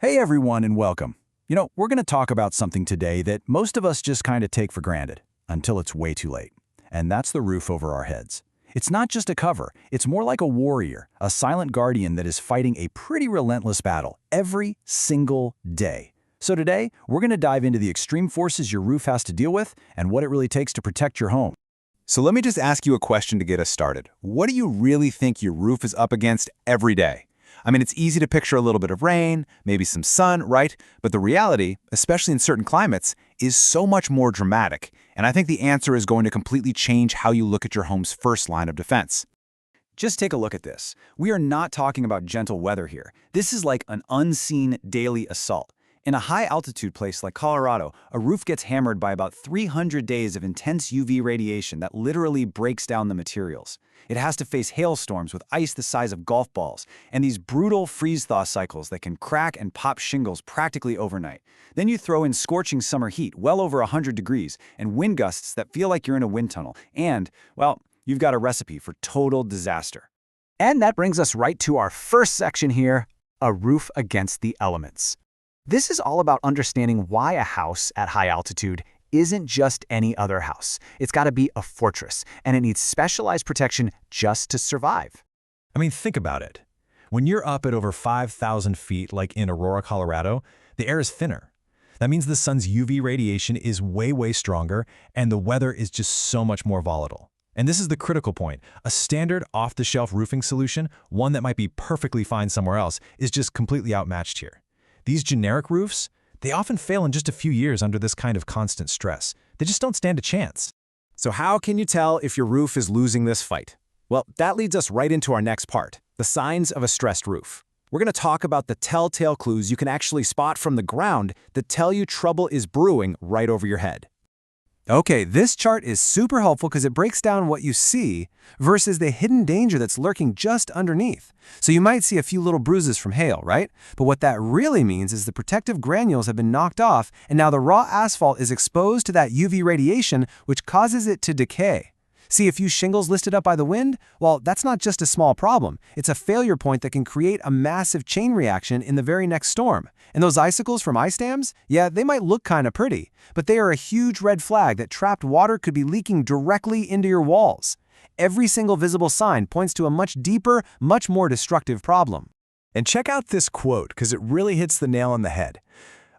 Hey everyone and welcome. We're going to talk about something today that most of us just kind of take for granted until it's way too late. And that's the roof over our heads. It's not just a cover, it's more like a warrior, a silent guardian that is fighting a pretty relentless battle every single day. So today, we're going to dive into the extreme forces your roof has to deal with and what it really takes to protect your home. So let me just ask you a question to get us started. What do you really think your roof is up against every day? I mean, it's easy to picture a little bit of rain, maybe some sun, right? But the reality, especially in certain climates, is so much more dramatic. And I think the answer is going to completely change how you look at your home's first line of defense. Just take a look at this. We are not talking about gentle weather here. This is like an unseen daily assault. In a high-altitude place like Colorado, a roof gets hammered by about 300 days of intense UV radiation that literally breaks down the materials. It has to face hailstorms with ice the size of golf balls, and these brutal freeze-thaw cycles that can crack and pop shingles practically overnight. Then you throw in scorching summer heat, well over 100 degrees, and wind gusts that feel like you're in a wind tunnel. And, well, you've got a recipe for total disaster. And that brings us right to our first section here, a roof against the elements. This is all about understanding why a house at high altitude isn't just any other house. It's got to be a fortress, and it needs specialized protection just to survive. I mean, think about it. When you're up at over 5,000 feet, like in Aurora, Colorado, the air is thinner. That means the sun's UV radiation is way stronger, and the weather is just so much more volatile. And this is the critical point. A standard off-the-shelf roofing solution, one that might be perfectly fine somewhere else, is just completely outmatched here. These generic roofs, they often fail in just a few years under this kind of constant stress. They just don't stand a chance. So how can you tell if your roof is losing this fight? Well, that leads us right into our next part, the signs of a stressed roof. We're going to talk about the telltale clues you can actually spot from the ground that tell you trouble is brewing right over your head. Okay, this chart is super helpful because it breaks down what you see versus the hidden danger that's lurking just underneath. So you might see a few little bruises from hail, right? But what that really means is the protective granules have been knocked off, and now the raw asphalt is exposed to that UV radiation, which causes it to decay. See a few shingles lifted up by the wind? Well, that's not just a small problem. It's a failure point that can create a massive chain reaction in the very next storm. And those icicles from ice dams? Yeah, they might look kind of pretty, but they are a huge red flag that trapped water could be leaking directly into your walls. Every single visible sign points to a much deeper, much more destructive problem. And check out this quote, because it really hits the nail on the head.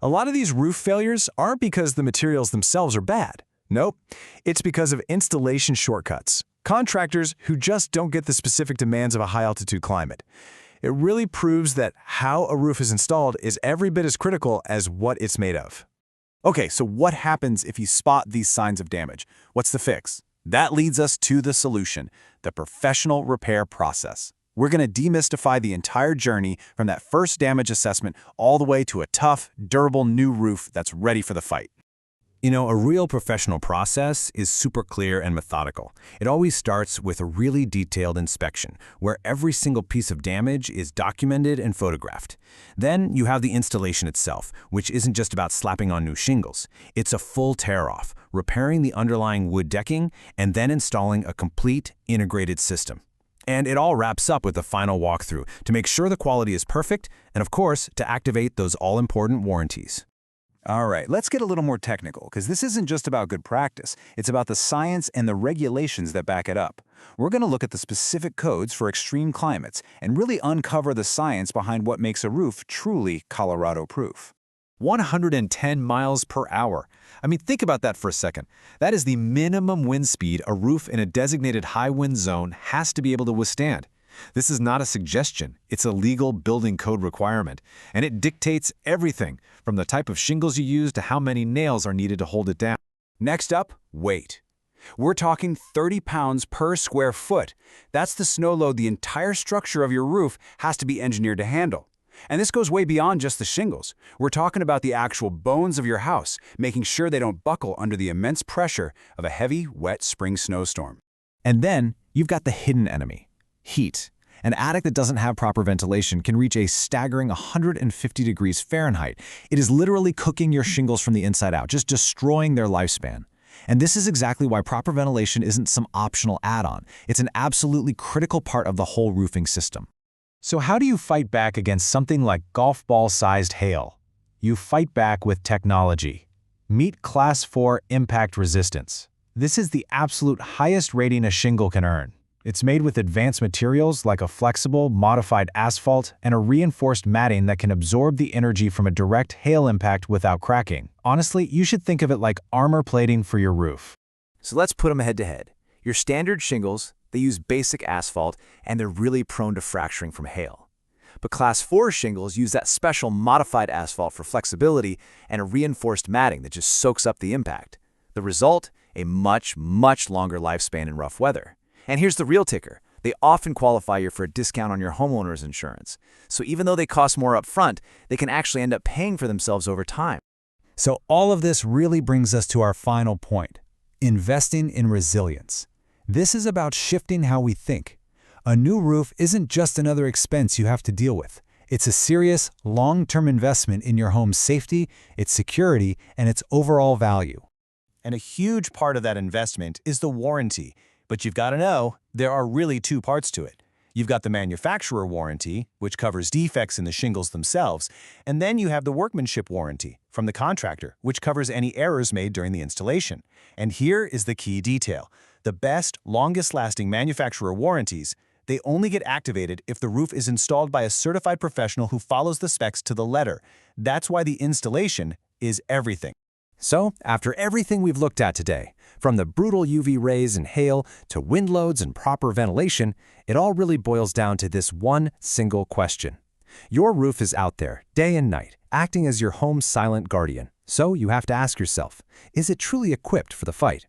A lot of these roof failures aren't because the materials themselves are bad. Nope, it's because of installation shortcuts. Contractors who just don't get the specific demands of a high-altitude climate. It really proves that how a roof is installed is every bit as critical as what it's made of. Okay, so what happens if you spot these signs of damage? What's the fix? That leads us to the solution, the professional repair process. We're going to demystify the entire journey from that first damage assessment all the way to a tough, durable new roof that's ready for the fight. A real professional process is super clear and methodical. It always starts with a really detailed inspection, where every single piece of damage is documented and photographed. Then you have the installation itself, which isn't just about slapping on new shingles. It's a full tear-off, repairing the underlying wood decking, and then installing a complete, integrated system. And it all wraps up with the final walkthrough to make sure the quality is perfect, and of course, to activate those all-important warranties. All right, let's get a little more technical, because this isn't just about good practice. It's about the science and the regulations that back it up. We're going to look at the specific codes for extreme climates and really uncover the science behind what makes a roof truly Colorado-proof. 110 miles per hour. I mean, think about that for a second. That is the minimum wind speed a roof in a designated high wind zone has to be able to withstand. This is not a suggestion, it's a legal building code requirement, and it dictates everything from the type of shingles you use to how many nails are needed to hold it down. Next up, weight. We're talking 30 pounds per square foot. That's the snow load the entire structure of your roof has to be engineered to handle. And this goes way beyond just the shingles. We're talking about the actual bones of your house, making sure they don't buckle under the immense pressure of a heavy, wet spring snowstorm. And then you've got the hidden enemy. Heat. An attic that doesn't have proper ventilation can reach a staggering 150 degrees Fahrenheit. It is literally cooking your shingles from the inside out, just destroying their lifespan. And this is exactly why proper ventilation isn't some optional add-on. It's an absolutely critical part of the whole roofing system. So how do you fight back against something like golf ball-sized hail? You fight back with technology. Meet Class 4 impact resistance. This is the absolute highest rating a shingle can earn. It's made with advanced materials like a flexible, modified asphalt and a reinforced matting that can absorb the energy from a direct hail impact without cracking. Honestly, you should think of it like armor plating for your roof. So let's put them head to head. Your standard shingles, they use basic asphalt, and they're really prone to fracturing from hail. But Class 4 shingles use that special modified asphalt for flexibility and a reinforced matting that just soaks up the impact. The result? A much, much longer lifespan in rough weather. And here's the real ticker. They often qualify you for a discount on your homeowner's insurance. So even though they cost more up front, they can actually end up paying for themselves over time. So all of this really brings us to our final point: investing in resilience. This is about shifting how we think. A new roof isn't just another expense you have to deal with. It's a serious, long-term investment in your home's safety, its security, and its overall value. And a huge part of that investment is the warranty. But you've got to know, there are really two parts to it. You've got the manufacturer warranty, which covers defects in the shingles themselves, and then you have the workmanship warranty from the contractor, which covers any errors made during the installation. And here is the key detail. The best, longest-lasting manufacturer warranties, they only get activated if the roof is installed by a certified professional who follows the specs to the letter. That's why the installation is everything. So, after everything we've looked at today, from the brutal UV rays and hail to wind loads and proper ventilation, it all really boils down to this one single question. Your roof is out there, day and night, acting as your home's silent guardian. So you have to ask yourself, is it truly equipped for the fight?